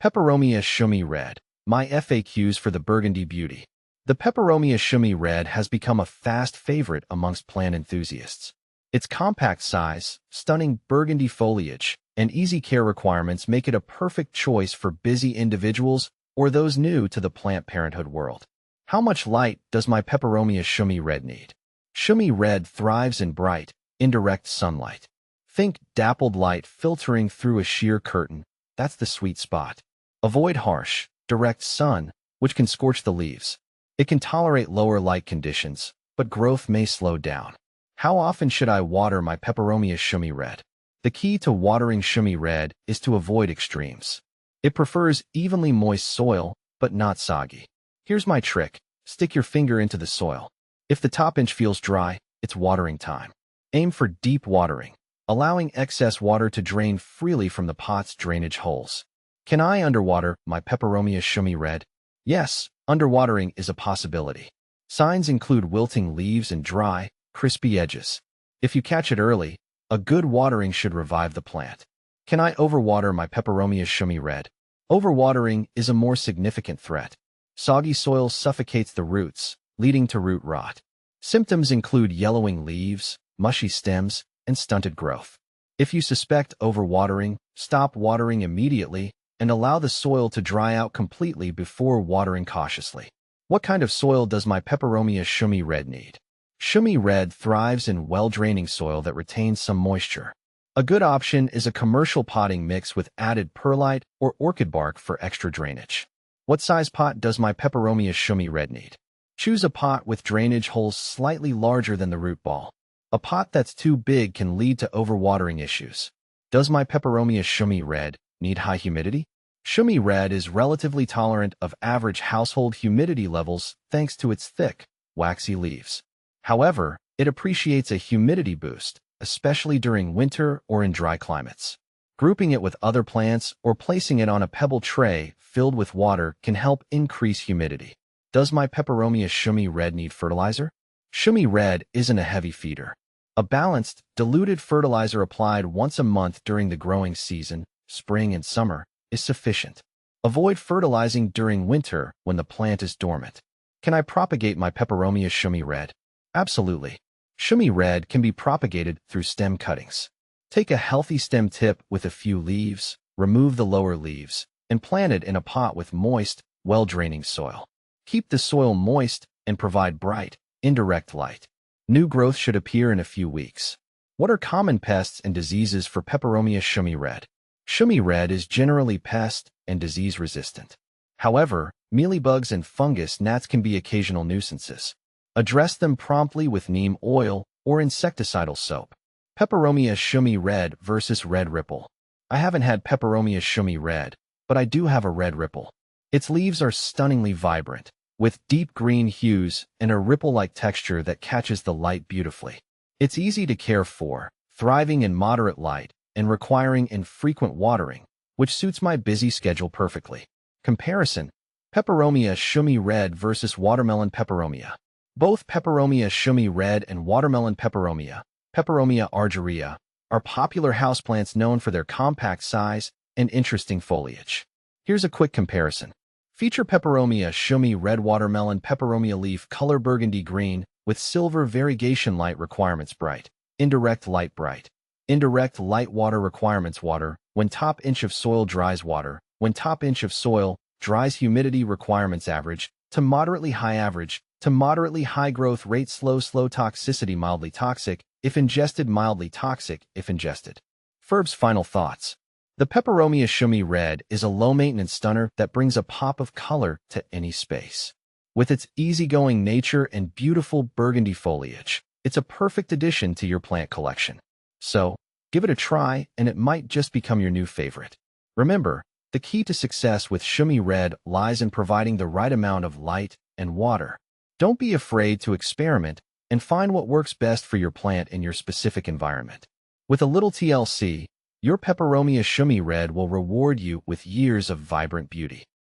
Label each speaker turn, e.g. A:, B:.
A: Peperomia Schumi Red. My FAQs for the Burgundy Beauty. The Peperomia Schumi Red has become a fast favorite amongst plant enthusiasts. Its compact size, stunning burgundy foliage, and easy care requirements make it a perfect choice for busy individuals or those new to the plant parenthood world. How much light does my Peperomia Schumi Red need? Schumi Red thrives in bright, indirect sunlight. Think dappled light filtering through a sheer curtain. That's the sweet spot. Avoid harsh, direct sun, which can scorch the leaves. It can tolerate lower light conditions, but growth may slow down. How often should I water my Peperomia Schumi Red? The key to watering Schumi Red is to avoid extremes. It prefers evenly moist soil, but not soggy. Here's my trick. Stick your finger into the soil. If the top inch feels dry, it's watering time. Aim for deep watering, allowing excess water to drain freely from the pot's drainage holes. Can I underwater my Peperomia Schumi Red? Yes, underwatering is a possibility. Signs include wilting leaves and dry, crispy edges. If you catch it early, a good watering should revive the plant. Can I overwater my Peperomia Schumi Red? Overwatering is a more significant threat. Soggy soil suffocates the roots, leading to root rot. Symptoms include yellowing leaves, mushy stems, and stunted growth. If you suspect overwatering, stop watering immediately and allow the soil to dry out completely before watering cautiously. What kind of soil does my Peperomia Schumi Red need? Schumi Red thrives in well-draining soil that retains some moisture. A good option is a commercial potting mix with added perlite or orchid bark for extra drainage. What size pot does my Peperomia Schumi Red need? Choose a pot with drainage holes slightly larger than the root ball. A pot that's too big can lead to overwatering issues. Does my Peperomia Schumi Red need high humidity? Schumi Red is relatively tolerant of average household humidity levels thanks to its thick, waxy leaves. However, it appreciates a humidity boost, especially during winter or in dry climates. Grouping it with other plants or placing it on a pebble tray filled with water can help increase humidity. Does my Peperomia Schumi Red need fertilizer? Schumi Red isn't a heavy feeder. A balanced, diluted fertilizer applied once a month during the growing season, spring and summer, is sufficient. Avoid fertilizing during winter when the plant is dormant. Can I propagate my Peperomia Schumi Red? Absolutely. Schumi Red can be propagated through stem cuttings. Take a healthy stem tip with a few leaves, remove the lower leaves, and plant it in a pot with moist, well-draining soil. Keep the soil moist and provide bright, indirect light. New growth should appear in a few weeks. What are common pests and diseases for Peperomia Schumi Red? Schumi Red is generally pest and disease resistant. However, mealybugs and fungus gnats can be occasional nuisances. Address them promptly with neem oil or insecticidal soap. Peperomia Schumi Red versus Red Ripple. I haven't had Peperomia Schumi Red, but I do have a Red Ripple. Its leaves are stunningly vibrant, with deep green hues and a ripple-like texture that catches the light beautifully. It's easy to care for, thriving in moderate light and requiring infrequent watering, which suits my busy schedule perfectly. Comparison: Peperomia Schumi Red versus Watermelon Peperomia. Both Peperomia Schumi Red and Watermelon Peperomia, Peperomia argyrea, are popular houseplants known for their compact size and interesting foliage. Here's a quick comparison. Feature Peperomia Schumi Red Watermelon Peperomia leaf color burgundy green with silver variegation light requirements bright. Indirect light bright. Indirect light water requirements water. When top inch of soil dries water. When top inch of soil dries humidity requirements average to moderately high average to moderately high growth rate slow toxicity mildly toxic if ingested mildly toxic if ingested. Ferb's final thoughts. The Peperomia Schumi Red is a low-maintenance stunner that brings a pop of color to any space. With its easygoing nature and beautiful burgundy foliage, it's a perfect addition to your plant collection. So, give it a try and it might just become your new favorite. Remember, the key to success with Schumi Red lies in providing the right amount of light and water. Don't be afraid to experiment and find what works best for your plant in your specific environment. With a little TLC, your Peperomia Schumi Red will reward you with years of vibrant beauty.